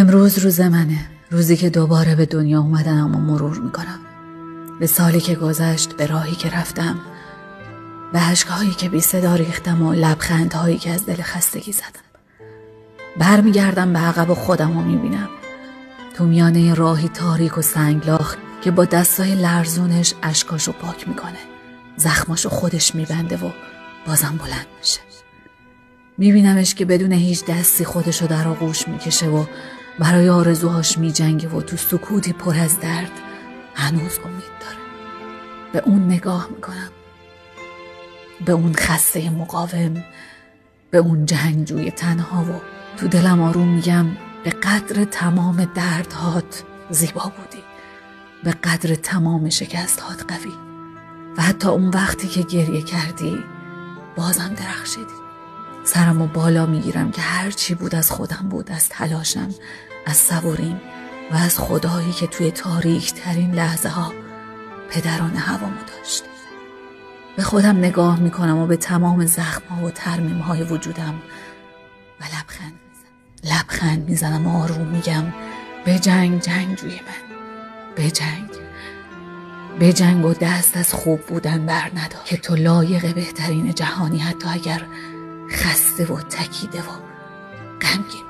امروز روز منه، روزی که دوباره به دنیا اومدنم و مرور میکنم، به سالی که گذشت، به راهی که رفتم، به اشکهایی که بی صدا ریختم و لبخندهایی که از دل خستگی زدم. برمیگردم به عقب و خودم رو میبینم تو میانه راهی تاریک و سنگلاخ که با دستای لرزونش اشکاشو پاک میکنه، زخماشو خودش میبنده و بازم بلند میشه. میبینمش که بدون هیچ دستی خودشو در آغوش میکشه و برای آرزوهاش میجنگه و تو سکوتی پر از درد هنوز امید داره. به اون نگاه میکنم، به اون خسته مقاوم، به اون جنگجوی تنها و تو دلم آروم میگم به قدر تمام دردهات زیبا بودی، به قدر تمام شکستهات قوی، و حتی اون وقتی که گریه کردی بازم درخشیدی. سرمو بالا میگیرم که هر چی بود از خودم بود، از تلاشم، از صبوریم و از خدایی که توی تاریک ترین لحظه ها پدران هوامو داشت. به خودم نگاه میکنم و به تمام زخم ها و ترمیم های وجودم و لبخند میزنم و آروم میگم به جنگ جنگجوی من، به جنگ و دست از خوب بودن بر ندار که تو لایق بهترین جهانی، حتی اگر خسته و تکیده و غمگین